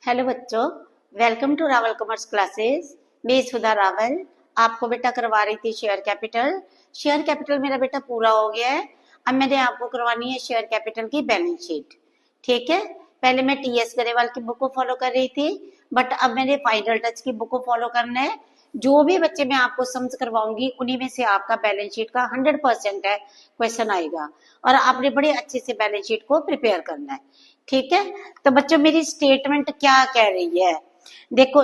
Hello बच्चों, welcome to Rawal commerce classes. मैं सुधा रावल आपको बेटा करवा रही थी शेयर कैपिटल। शेयर कैपिटल मेरा बेटा पूरा हो गया है। अब मैंने आपको करवानी है शेयर कैपिटल की बैलेंस शीट। ठीक है, पहले मैं टीएस गरेवाल की बुक को फॉलो कर रही थी, बट अब मैंने फाइनल टच की बुक को फॉलो करना है। जो भी बच्चे मैं आपको समझ करवाऊंगी उन्हीं में से आपका बैलेंस शीट का 100% है क्वेश्चन आएगा, और आपने बड़े अच्छे से बैलेंस शीट को प्रिपेयर करना है। ठीक है, तो बच्चों मेरी स्टेटमेंट क्या कह रही है, देखो।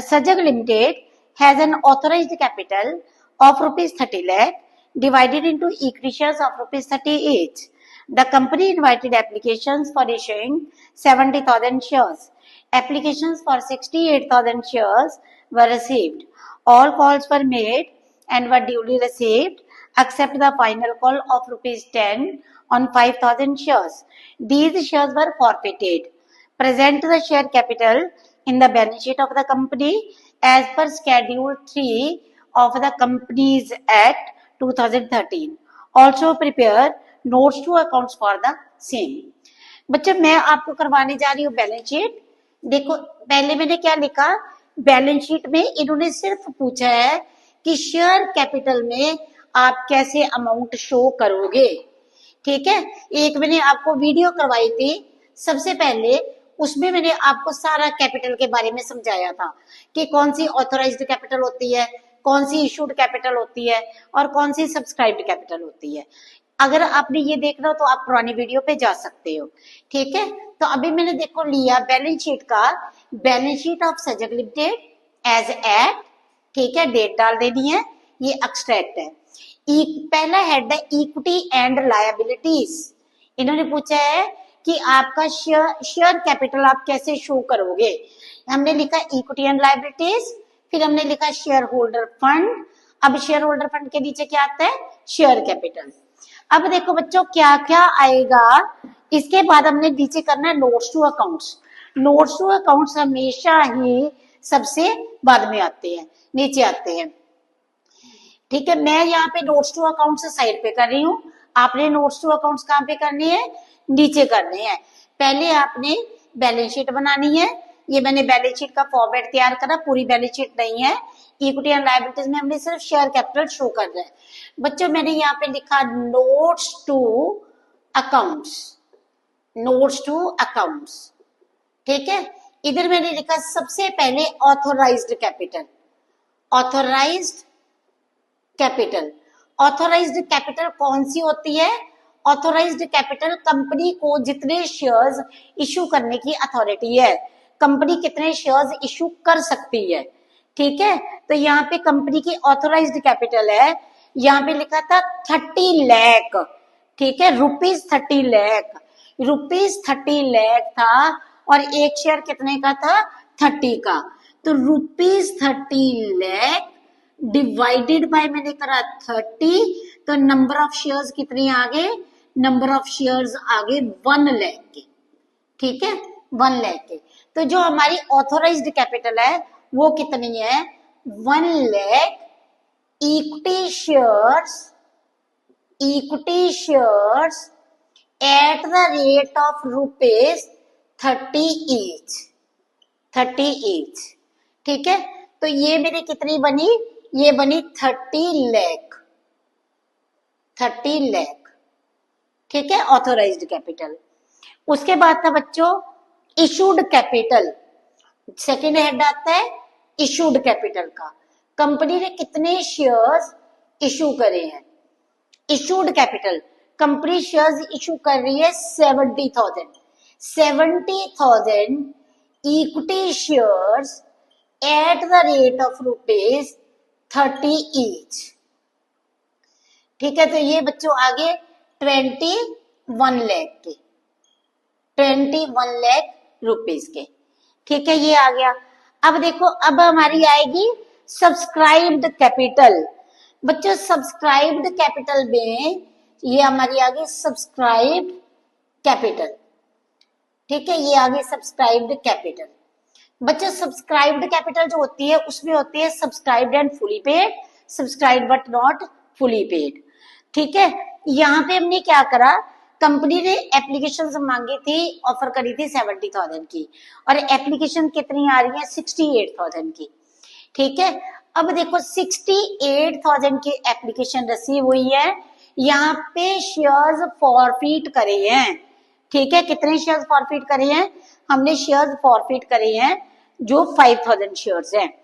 सजग limited has an authorised capital of ₹30 lakh divided into equity shares of ₹30 each. The company invited applications for issuing 70,000 shares. Applications for 68,000 shares were received. All calls were made and were duly received except the final call of ₹10 on 5,000 shares. These shares were forfeited. Present the share capital in the balance sheet of the company as per Schedule 3 of the Companies Act 2013. Also prepare notes to accounts for the same. बच्चों मैं आपको करवाने जा रही हूँ balance sheet. देखो पहले मैंने क्या लिखा, बैलेंस शीट में इन्होंने सिर्फ पूछा है कि शेयर कैपिटल में आप कैसे अमाउंट शो करोगे। ठीक है, एक मैंने आपको वीडियो करवाई थी सबसे पहले, उसमें मैंने आपको सारा कैपिटल के बारे में समझाया था कि कौन सी ऑथराइज्ड कैपिटल होती है, कौन सी इशूड कैपिटल होती है और कौन सी सब्सक्राइब्ड कैपिटल होती है। अगर आपने ये देखना हो तो आप पुरानी वीडियो पे जा सकते हो। ठीक है, तो अभी मैंने देखो लिया बैलेंस शीट का, बैलेंस शीट ऑफ सजग लिमिटेड एज एट। ठीक है, डेट डाल देनी है, ये एक्सट्रैक्ट है। पहला हेड है इक्विटी एंड लायबिलिटीज। इन्होंने पूछा है कि आपका शेयर कैपिटल आप कैसे शो करोगे। हमने लिखा इक्विटी एंड लायबिलिटीज, फिर हमने लिखा शेयर होल्डर फंड। अब शेयर होल्डर फंड के नीचे क्या आता है, शेयर कैपिटल। अब देखो बच्चों क्या क्या आएगा, इसके बाद हमने नीचे करना है notes to accounts. Notes to accounts हमेशा ही सबसे बाद में आते हैं, नीचे आते हैं। ठीक है, मैं यहाँ पे नोट्स टू अकाउंट्स साइड पे कर रही हूँ, आपने नोट्स टू अकाउंट्स कहाँ पे करनी है, नीचे करने हैं। पहले आपने बैलेंस शीट बनानी है। ये मैंने बैलेंस शीट का फॉर्मेट तैयार करा, पूरी बैलेंस शीट नहीं है। इक्विटी एंड लायबिलिटीज में हमने सिर्फ शेयर कैपिटल शो कर रहे हैं। बच्चों मैंने यहाँ पे लिखा notes to accounts, notes to accounts. ठीक है, इधर मैंने लिखा सबसे पहले authorised capital. Authorised capital, authorised capital कौन सी होती है, ऑथोराइज्ड कैपिटल कंपनी को जितने शेयर्स इशू करने की अथॉरिटी है, कंपनी कितने शेयर्स इशू कर सकती है। ठीक है, तो यहाँ पे कंपनी की ऑथोराइज्ड कैपिटल है, यहाँ पे लिखा था 30 लाख। ठीक है, ₹30 लाख, ₹30 लाख था और एक शेयर कितने का था, 30 का। तो ₹30 लाख डिवाइडेड बाय मैंने करा 30, तो नंबर ऑफ शेयर्स कितने आ गए, नंबर ऑफ शेयर्स आ गए 1 लाख के। ठीक है, 1 लाख के। तो जो हमारी ऑथोराइज्ड कैपिटल है वो कितनी है, 1 lakh equity shares, equity shares at the rate of ₹30 each, 30 each. ठीक है, तो ये मेरी कितनी बनी, ये बनी 30 लाख, 30 लाख। ठीक है, ऑथोराइज्ड कैपिटल। उसके बाद था बच्चों इशूड कैपिटल। सेकेंड हेड आता है इशूड कैपिटल का, कंपनी ने कितने शेयर्स इशू करे हैं। Issued capital, company shares issue कर रही है 70,000, 70,000 equity shares at the rate of ₹30 each. ठीक है, तो ये बच्चों आगे 21 लाख के, 21 लाख रुपीस के। ठीक है, ये आ गया। अब देखो अब हमारी आएगी सब्सक्राइब्ड कैपिटल। बच्चों सब्सक्राइब्ड कैपिटल में ये हमारी आ गई सब्सक्राइब्ड कैपिटल। ठीक है, ये आ गई सब्सक्राइब्ड कैपिटल। बच्चों सब्सक्राइब्ड कैपिटल जो होती है उसमें होती है subscribed and fully paid, subscribed but not fully paid. ठीक है, यहाँ पे हमने क्या करा, कंपनी ने एप्लीकेशन मांगी थी, ऑफर करी थी 70,000 की, और एप्लीकेशन कितनी आ रही है 68,000 की। ठीक है, अब देखो 68,000 की एप्लीकेशन रिसीव हुई है, यहाँ पे शेयर्स फॉरफिट करे हैं। ठीक है, कितने शेयर्स फॉरफिट करे हैं, हमने शेयर्स फॉरफिट करे हैं जो 5,000 शेयर्स हैं।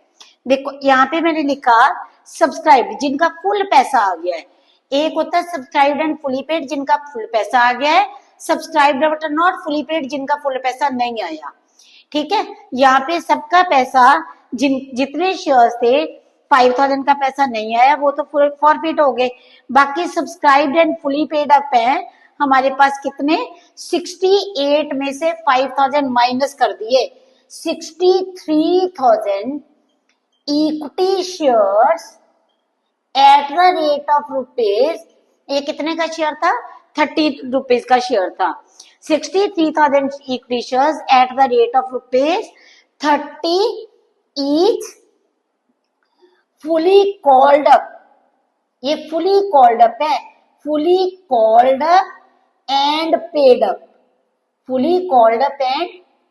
देखो यहाँ पे मैंने लिखा सब्सक्राइब जिनका फुल पैसा आ गया है, एक होता है सब्सक्राइब्ड एंड फुली पेड जिनका फुल पैसा आ गया है, subscribed but not fully paid जिनका फुल पैसा नहीं आया। ठीक है, यहाँ पे सबका पैसा जितने शेयर्स थे 5,000 का पैसा नहीं आया, वो तो फॉरफिट हो गए। बाकी subscribed and fully paid up है हमारे पास कितने 68 में से 5,000 माइनस कर दिए, 63,000 equity shares at the rate of rupees, ये कितने का शेयर था 30 रुपीज का शेयर था, 63,000 equity shares at the rate of rupees 30 each fully called up, ये फुली कॉल्ड अप है, fully called up and paid up, fully called up and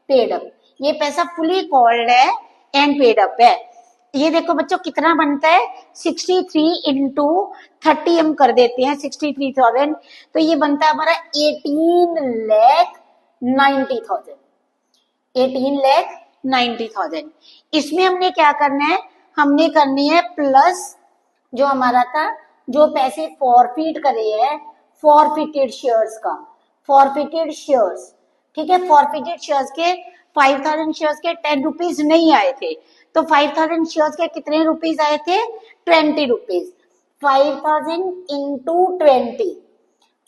paid up, ये पैसा फुली कॉल्ड है and paid up है। ये देखो बच्चों कितना बनता है 63 इंटू 30 हम कर देते हैं 63,000, तो ये बनता है हमारा 18,90,000, 18,90,000। इसमें हमने क्या करना है, हमने करनी है प्लस जो हमारा था, जो पैसे फॉरफिट करे हैं फॉरफिटेड शेयर्स का, फॉरफिटेड शेयर्स। ठीक है, फॉरफिटेड शेयर्स के 5,000 शेयर्स के 10 रुपीज नहीं आए थे, तो 5,000 शेयर्स के कितने रुपीज आए थे 20 रुपीज, 5,000 इंटू 20।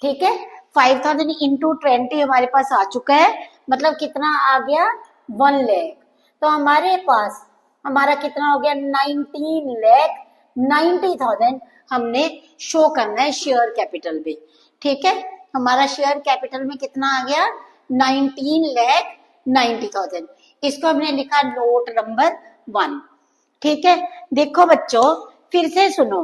ठीक है, 5,000 इंटू 20 हमारे पास आ चुका है, मतलब कितना आ गया 1 लाख। तो हमारे पास हमारा कितना हो गया 19,90,000 हमने शो करना है शेयर कैपिटल में। ठीक है, हमारा शेयर कैपिटल में कितना आ गया 19,90,000, इसको हमने लिखा नोट नंबर 1। ठीक है, देखो बच्चों फिर से सुनो,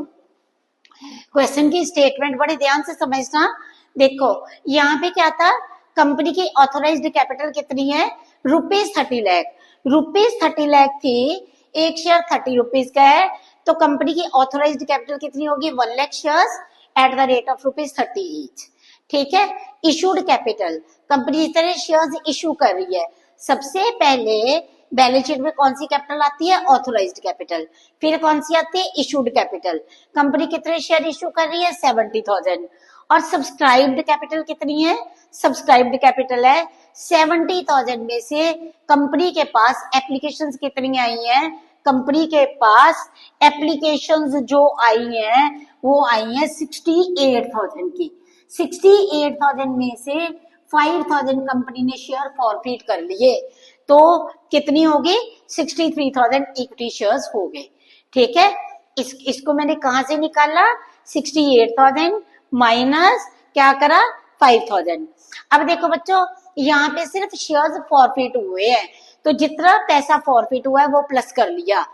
क्वेश्चन की स्टेटमेंट बड़े ध्यान से समझना। देखो यहाँ पे क्या था, कंपनी की ऑथोराइज्ड कैपिटल कितनी है ₹30 लाख, ₹30 लाख थी, एक शेयर 30 रुपीज का है, तो कंपनी की ऑथोराइज्ड कैपिटल कितनी होगी 1 lakh shares at the rate of ₹30 each. ठीक है, इशूड कैपिटल, कंपनी इस तरह शेयर्स इशू कर रही है, सबसे पहले बैलेंस शीट में कौन सी कैपिटल आती है ऑथोराइज्ड कैपिटल, फिर कौन सी आती है इशूड कैपिटल। कंपनी कितने शेयर इशू कर रही है 70,000, और सब्सक्राइब्ड कैपिटल कितनी है, सब्सक्राइब्ड कैपिटल है 70,000 में से कंपनी के पास एप्लीकेशंस कितनी आई हैं, कंपनी के पास एप्लीकेशंस जो आई हैं वो आई हैं 68,000 की, 68,000 में से 5,000 कंपनी ने शेयर फॉरफिट कर लिए, तो कितनी होगी 63,000 इक्विटी शेयर्स हो गए। ठीक है, इसको मैंने कहां से निकाला 68,000 माइनस क्या करा 5,000। अब देखो बच्चों यहाँ पे सिर्फ शेयर्स फॉरफिट हुए हैं, तो जितना पैसा फॉरफिट हुआ है वो प्लस कर लिया।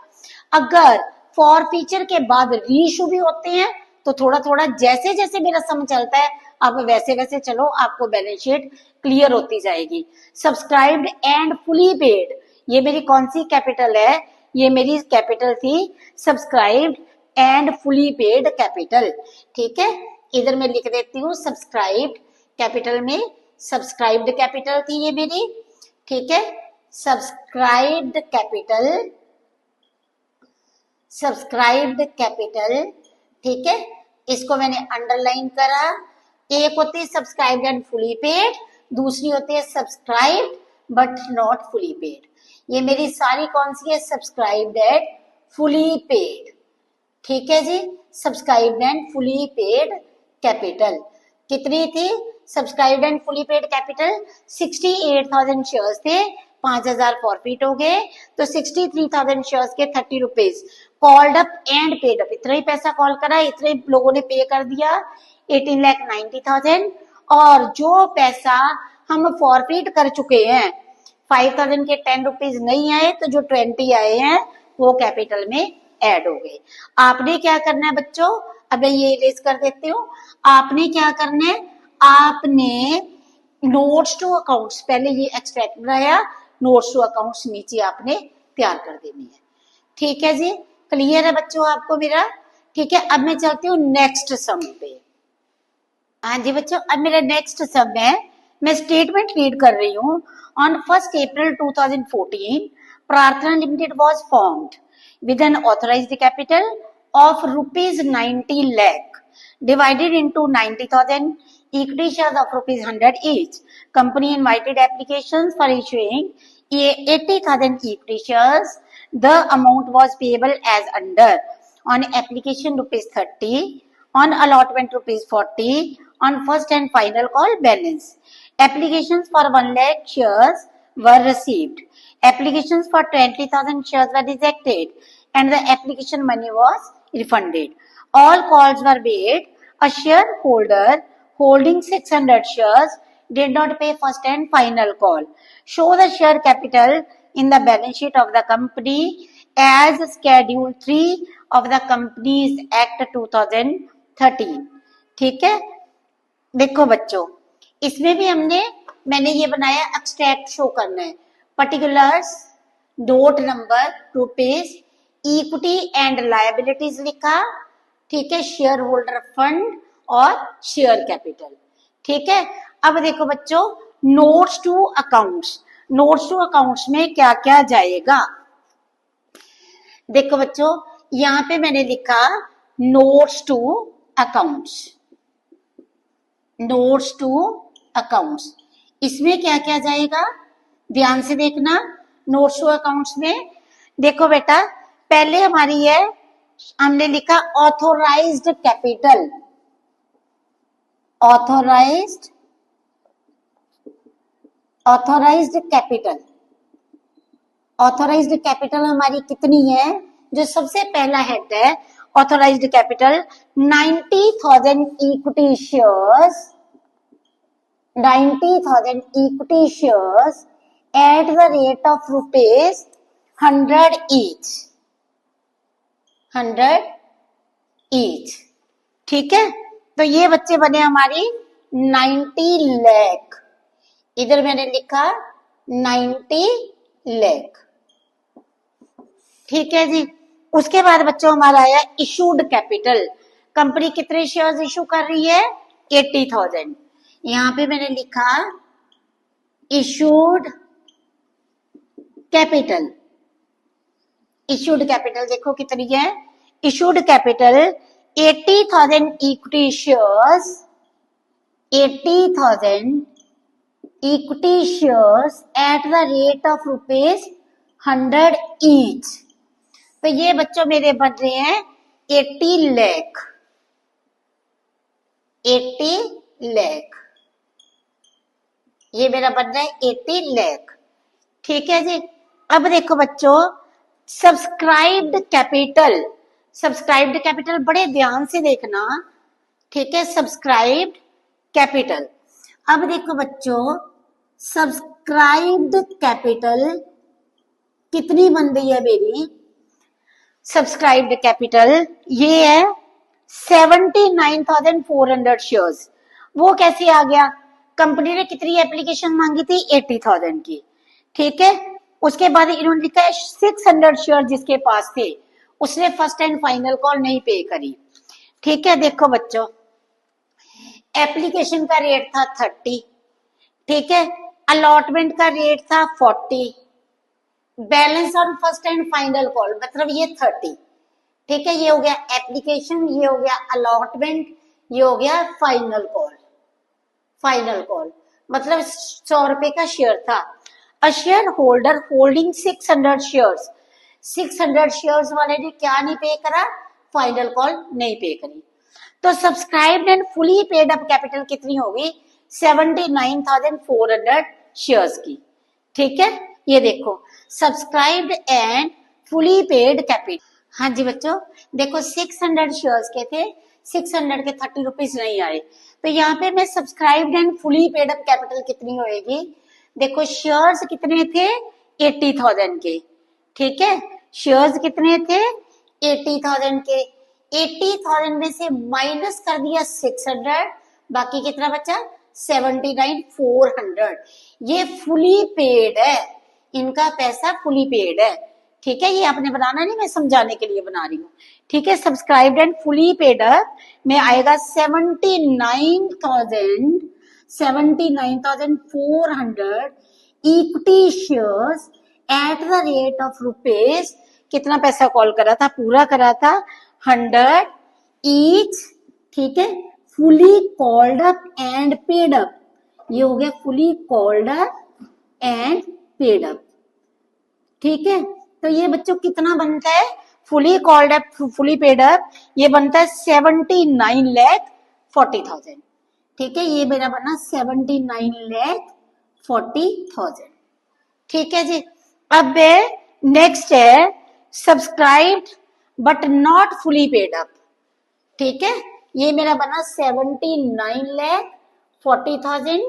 अगर फॉरफीचर के बाद रीइशू भी होते हैं तो थोड़ा थोड़ा जैसे जैसे मेरा समझ चलता है आप वैसे वैसे चलो, आपको बैलेंस शीट क्लियर होती जाएगी। सब्सक्राइब्ड एंड फुली पेड, ये मेरी कौन सी कैपिटल है, ये मेरी कैपिटल थी subscribed and fully paid capital. ठीक है, इधर मैं लिख देती हूँ सब्सक्राइब्ड कैपिटल में, सब्सक्राइब्ड कैपिटल थी ये मेरी। ठीक है, सब्सक्राइब्ड कैपिटल, सब्सक्राइब्ड कैपिटल। ठीक है, इसको मैंने अंडरलाइन करा। एक होती है सब्सक्राइब्ड एंड फुली पेड, दूसरी होती है subscribed but not fully paid. ये मेरी सारी कौन सी है सब्सक्राइब्ड एंड फुली पेड। ठीक है जी, subscribed and fully paid capital कितनी थी, subscribed and fully paid capital 68,000 shares थे, 5,000 फॉरफिट हो गए, तो 63,000 शेयर्स के 30 rupees called up and paid up, इतना ही पैसा कॉल करा, इतने लोगों ने पे कर दिया 18,90,000। और जो पैसा हम फॉरफिट कर चुके हैं 5,000 के 10 रुपीज नहीं आए, तो जो 20 आए हैं वो कैपिटल में ऐड हो गए। आपने क्या करना है बच्चों, अब मैं ये इरेज कर देती हूँ, आपने क्या करना है, आपने नोट्स टू अकाउंट्स, पहले ये एक्सट्रैक्ट बनाया, नोट्स टू अकाउंट्स नीचे आपने तैयार कर देनी है। ठीक है जी, क्लियर है बच्चों आपको मेरा? ठीक है, अब मैं चलती हूँ नेक्स्ट सम पे। हाँ जी बच्चों, अब मेरा नेक्स्ट सम है, मैं स्टेटमेंट रीड कर रही हूँ। ऑन 1 April 2014 प्रार्थना limited was formed with an authorized capital of rupees 90 lakh divided into 90,000 equity shares of rupees 100 each. Company invited applications for issuing 80,000 equity shares. The amount was payable as under: on application rupees 30, on allotment rupees 40, on first and final call balance. Applications for 1 lakh shares were received. Applications for 20,000 shares were rejected and the application money was refunded. All calls were made. A shareholder holding 600 shares did not pay first and final call. Show the share capital in the balance sheet of the company as Schedule 3 of the Companies Act 2013. ठीक है, देखो बच्चों, इसमें भी मैंने ये बनाया extract show करना है, particulars, note number, rupees, equity and liabilities लिखा। ठीक है, शेयर होल्डर फंड और शेयर कैपिटल। ठीक है, अब देखो बच्चों, notes to accounts, notes to accounts में क्या क्या जाएगा। देखो बच्चों, यहां पे मैंने लिखा notes to accounts, notes to accounts, इसमें क्या क्या जाएगा ध्यान से देखना। नोट्स टू अकाउंट्स में देखो बेटा, पहले हमारी है, हमने लिखा authorised capital, authorised capital, authorised capital हमारी कितनी है, जो सबसे पहला हेड है authorised capital 90,000 equity shares, 90,000 equity shares at the rate of rupees 100 each, 100 each। ठीक है, तो ये बच्चे बने हमारी 90 लाख, इधर मैंने लिखा 90 लाख। ठीक है जी, उसके बाद बच्चों हमारा आया इशूड कैपिटल। कंपनी कितने शेयर्स इशू कर रही है? 80,000। यहां पे मैंने लिखा इशूड कैपिटल, इशूड कैपिटल देखो कितनी है, issued capital 80,000 equity shares, 80,000 equity shares at the rate of rupees 100 each. तो ये बच्चों मेरे बन रहे हैं 80 लाख, 80 लाख, ये मेरा बन रहा है 80 लाख। ठीक है जी, अब देखो बच्चों, सब्सक्राइब्ड कैपिटल, सब्सक्राइब्ड कैपिटल बड़े ध्यान से देखना। ठीक है, सब्सक्राइब्ड कैपिटल, अब देखो बच्चों, सब्सक्राइब्ड कैपिटल कितनी बन रही है मेरी, सब्सक्राइब्ड कैपिटल ये है 79,400 शेयर्स। वो कैसे आ गया, कंपनी ने कितनी एप्लीकेशन मांगी थी? 80,000 की। ठीक है, उसके बाद इन्होंने लिखा है 600 शेयर जिसके पास थे उसने फर्स्ट एंड फाइनल कॉल नहीं पे करी। ठीक है, देखो बच्चों, एप्लीकेशन का रेट था 30, ठीक है, अलॉटमेंट का रेट था 40, balance on first and final call मतलब ये 30। ठीक है, ये हो गया एप्लीकेशन, ये हो गया अलॉटमेंट, ये हो गया फाइनल कॉल। फाइनल कॉल मतलब 100 रुपए का शेयर था। A share holder holding 600 shares, 600 shares वाले ने क्या नहीं पे करा? फाइनल कॉल नहीं पे करी। तो subscribed and fully paid up capital कितनी होगी? 79,400 शेयर्स की। ठीक है, ये देखो subscribed and fully paid capital. हाँ जी बच्चों, देखो 600 शेयर्स के थे, 600 के 30 रुपीज नहीं आए, तो यहाँ पे मैं subscribed and fully paid up capital कितनी होएगी? देखो शेयर्स कितने थे? 80,000 के। ठीक है, शेयर्स कितने थे? 80,000 के। 80,000 में से माइनस कर दिया 600, बाकी कितना बचा 79,400। ये फुली पेड है, इनका पैसा फुली पेड है। ठीक है, ये आपने बनाना नहीं, मैं समझाने के लिए बना रही हूँ। ठीक है, subscribed and fully paid up में आएगा 79,400 equity shares at the rate of rupees, कितना पैसा कॉल करा था, पूरा करा था 100 ईच। ठीक है, fully called up and paid up, ये हो गया fully called up and paid up. ठीक है, तो ये बच्चों कितना बनता है, fully called up fully paid up, ये बनता है 79,40,000। ठीक है, ये मेरा बना 79,40,000। ठीक है जी। अब नेक्स्ट है subscribed but not fully paid up. ठीक है, ये मेरा बना 79,40,000।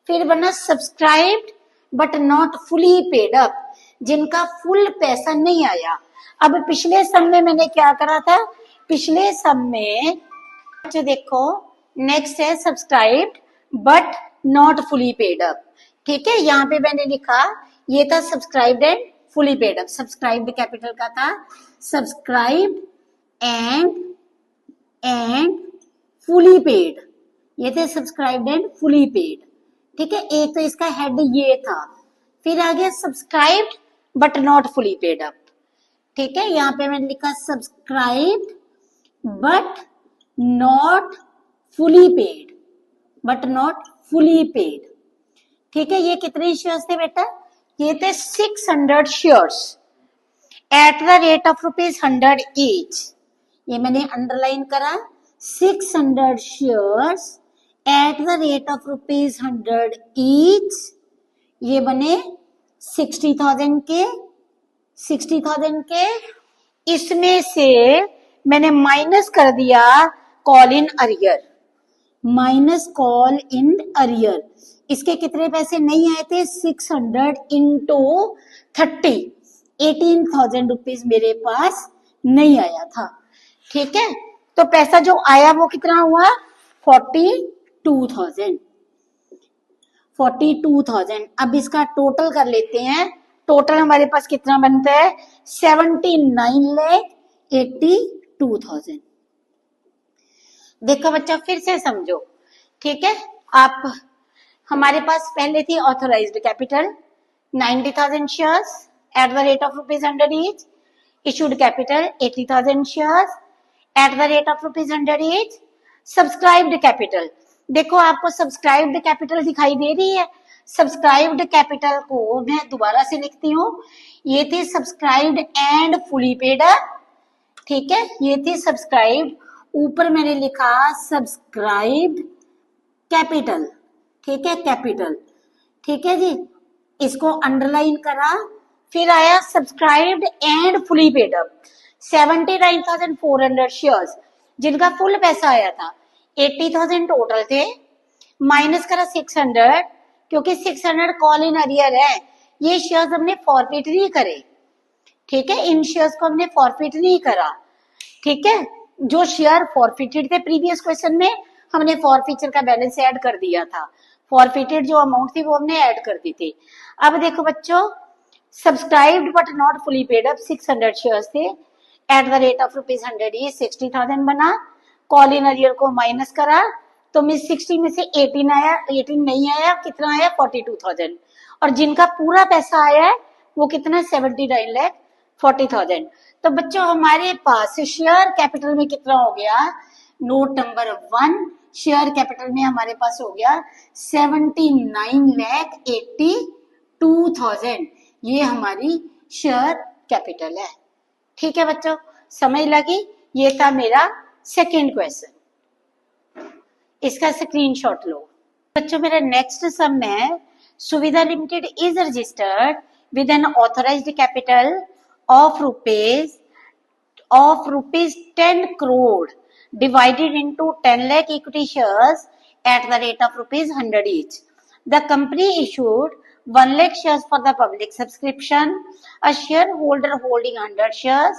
फिर बना subscribed but not fully paid up, जिनका फुल पैसा नहीं आया। अब पिछले सम में मैंने क्या करा था, पिछले सम में जो देखो नेक्स्ट है subscribed but not fully paid up. ठीक है, यहाँ पे मैंने लिखा ये था subscribed and fully paid up. Subscribed capital का था सब्सक्राइब्ड एंड फुली पेड, ये थे सब्सक्राइब्ड एंड फुली पेड। ठीक है, एक तो इसका हेड ये था। फिर आ गया subscribed but not fully paid up. ठीक है, यहाँ पे मैंने लिखा subscribed but not fully paid, but not fully paid. ठीक है, ये कितने शेयर्स थे बेटा, ये थे 600 shares at the rate of ₹100 each. ये मैंने अंडरलाइन करा, 600 shares at the rate of ₹100 each, ये बने 60,000 के। 60,000 के इसमें से मैंने माइनस कर दिया call in arrear, minus call in arrear. इसके कितने पैसे नहीं आए थे, 600 इंटू 30, 18,000 रुपीज मेरे पास नहीं आया था। ठीक है, तो पैसा जो आया वो कितना हुआ 42,000। 42,000। अब इसका टोटल कर लेते हैं, टोटल हमारे पास कितना बनता है 79,82,000। देखो बच्चा फिर से समझो। ठीक है, आप हमारे पास पहले थी authorised capital 90,000 shares at the rate of ₹100 each, issued capital 80,000 shares at the rate of ₹100 each, subscribed capital. देखो आपको सब्सक्राइब्ड कैपिटल दिखाई दे रही है, सब्सक्राइब्ड कैपिटल को मैं दोबारा से लिखती हूँ, ये थी subscribed and fully paid up. ठीक है, ये थी सब्सक्राइब्ड, ऊपर मैंने लिखा सब्सक्राइब्ड कैपिटल। ठीक है, कैपिटल। ठीक है जी, इसको अंडरलाइन करा। फिर आया subscribed and fully paid up 79,400 shares, जिनका फुल पैसा आया था 80,000 टोटल थे, माइनस करा 600, क्योंकि 600 कॉल इन अरियर है, ये शेयर्स हमने फॉरफिट नहीं करे। ठीक है, इन शेयर्स को हमने फॉरफिट नहीं करा। ठीक है, जो शेयर फॉरफिटेड थे प्रीवियस क्वेश्चन में हमने फॉरफिचर का बैलेंस ऐड कर दिया था, फॉरफिटेड जो अमाउंट थी वो हमने ऐड कर दी थी। अब देखो बच्चों, subscribed but not fully paid up 600 shares थे at the rate of ₹100 each, 60,000 बना। कॉल इन अरियर को माइनस करा तो मैं 60 में से 18 आया, 18 नहीं आया, कितना आया 42,000। और जिनका पूरा पैसा आया है वो कितना 79,40,000। तो बच्चों हमारे पास शेयर कैपिटल में कितना हो गया, नोट नंबर 1, शेयर कैपिटल में हमारे पास हो गया 79,82,000। ये हमारी शेयर कैपिटल है। ठीक है बच्चों, समझ लगी। ये था मेरा सेकेंड क्वेश्चन, इसका स्क्रीनशॉट लो। बच्चों मेरा नेक्स्ट सम है, सुविधा limited is registered with N authorised capital of rupees 10 crore divided into 10 lakh equity shares at the rate of ₹100 each. The company issued 1 lakh shares for the public subscription. A shareholder holding 100 shares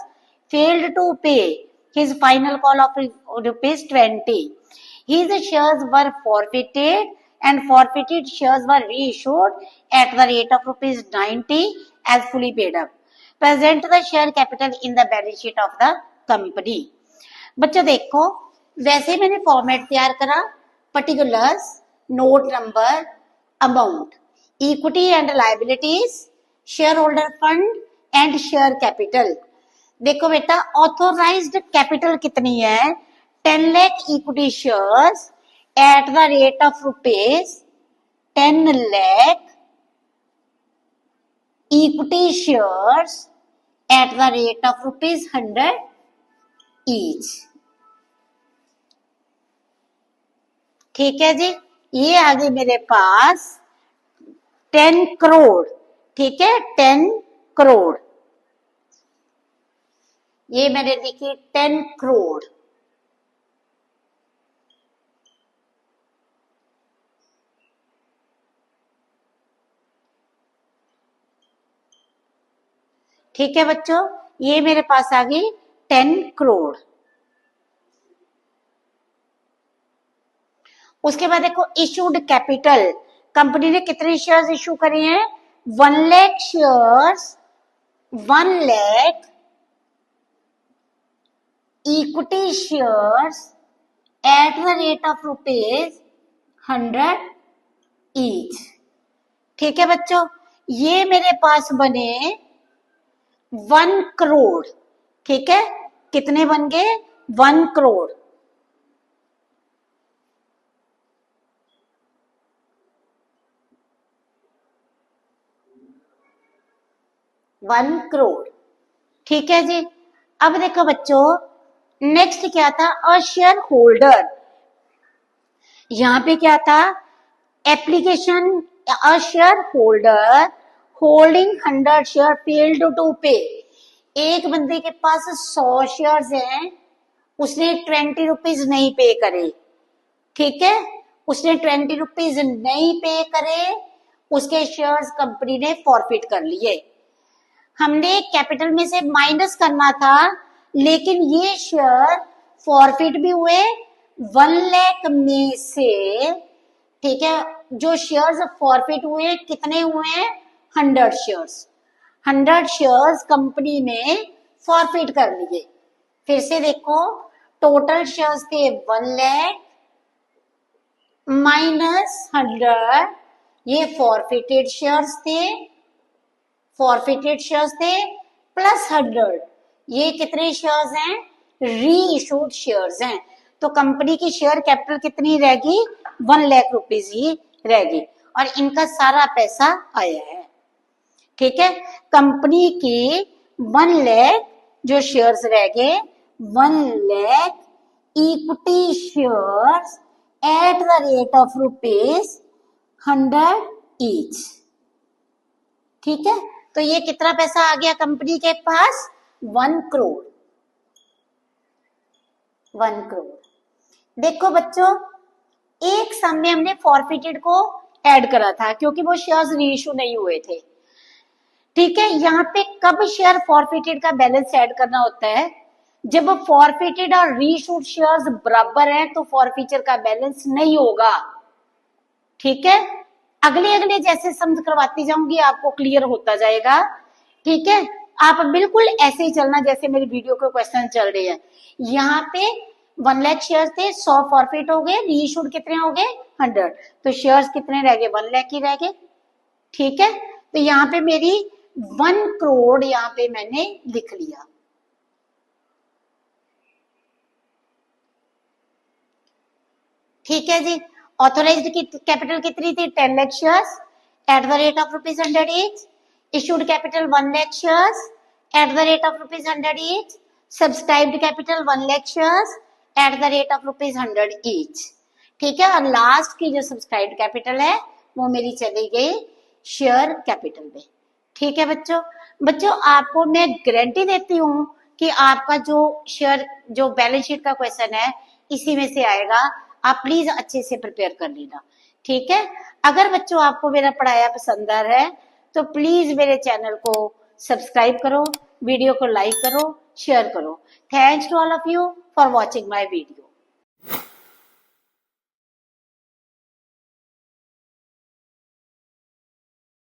failed to pay his final call of ₹20. His shares were forfeited and forfeited shares were reissued at the rate of rupees 90 as fully paid up. Present the share capital in the balance sheet of the company. बच्चों देखो, वैसे मैंने format तैयार करा, particulars, note number, amount, equity and liabilities, share holder fund and share capital. देखो बेटा, authorised capital कितनी है? 10 lakh equity shares at the rate of rupees 10 lakh equity shares at the rate of rupees 100 each. ठीक है जी, ये आ गई मेरे पास 10 करोड़। ठीक है, 10 करोड़, ये मैंने लिखी 10 करोड़। ठीक है बच्चों, ये मेरे पास आ गई 10 करोड़। उसके बाद देखो, इशूड कैपिटल, कंपनी ने कितने शेयर्स इशू करे हैं? 1 lakh shares, 1 lakh equity shares at the rate of rupees 100 each. ठीक है बच्चों, ये मेरे पास बने 1 करोड़। ठीक है, कितने बन गए? 1 करोड़। वन करोड़। ठीक है जी, अब देखो बच्चों, नेक्स्ट क्या था? A share holder. यहां पे क्या था? Application, a share holder holding 100 share failed to pay. एक बंदे के पास 100 शेयर्स हैं, उसने 20 रुपीज नहीं पे करे। ठीक है, उसने 20 रुपीज नहीं पे करे, उसके शेयर्स कंपनी ने फॉरफिट कर लिए। हमने कैपिटल में से माइनस करना था, लेकिन ये शेयर फॉरफिट भी हुए 1 लाख में से। ठीक है, जो शेयर्स फॉरफिट हुए कितने हुए हैं? 100 शेयर्स। 100 शेयर्स कंपनी ने फॉरफिट कर लिए। फिर से देखो, टोटल शेयर्स थे 1 लाख माइनस 100, ये फॉरफिटेड शेयर्स थे, फॉरफिटेड शेयर्स थे प्लस 100, ये कितने शेयर्स हैं? री इशूड शेयर्स हैं। तो कंपनी की शेयर कैपिटल कितनी रहेगी? 1 लाख रुपीज ही रहेगी, और इनका सारा पैसा आया है। ठीक है, कंपनी की 1 लाख जो शेयर्स रह गए, 1 lakh equity shares at the rate of rupees 100 each. ठीक है, तो ये कितना पैसा आ गया कंपनी के पास? 1 करोड़। 1 करोड़। देखो बच्चों, एक सम में हमने फॉरफिटेड को ऐड करा था, क्योंकि वो शेयर्स रीइश्यू नहीं हुए थे। ठीक है, यहाँ पे कब शेयर फॉरफिटेड का बैलेंस ऐड करना होता है? जब फॉरफिटेड और रीइश्यूड शेयर्स बराबर हैं, तो फॉरफिचर का बैलेंस नहीं होगा। ठीक है, अगले अगले जैसे समझ करवाती जाऊंगी, आपको क्लियर होता जाएगा। ठीक है, आप बिल्कुल ऐसे ही चलना जैसे मेरी वीडियो के क्वेश्चन चल रहे हैं। यहाँ पे 1 लाख शेयर्स थे, 100 फॉरफिट हो गए, रीइश्यूड कितने हो गए? 100, तो शेयर्स कितने रह गए? 1 लाख ही रह गए। ठीक है, तो यहाँ पे मेरी 1 करोड़ यहाँ पे मैंने लिख लिया। ठीक है जी, ऑथोराइज्ड की कैपिटल कितनी थी? 10 lakh shares at the rate of rupees 100 each. Issued capital 1 lakh shares at the rate of rupees 100 each. Subscribed capital 1 lakh shares at the rate of rupees 100 each. ठीक है, और लास्ट की जो सब्सक्राइब्ड कैपिटल है वो मेरी चली गई शेयर कैपिटल में। ठीक है बच्चों, आपको मैं गारंटी देती हूँ कि आपका जो शेयर, जो बैलेंस शीट का क्वेश्चन है, इसी में से आएगा। आप प्लीज अच्छे से प्रिपेयर कर लेना। ठीक है, अगर बच्चों आपको मेरा पढ़ाया पसंद आ रहा है, तो प्लीज मेरे चैनल को सब्सक्राइब करो, वीडियो को लाइक करो, शेयर करो। Thanks to all of you for watching my video.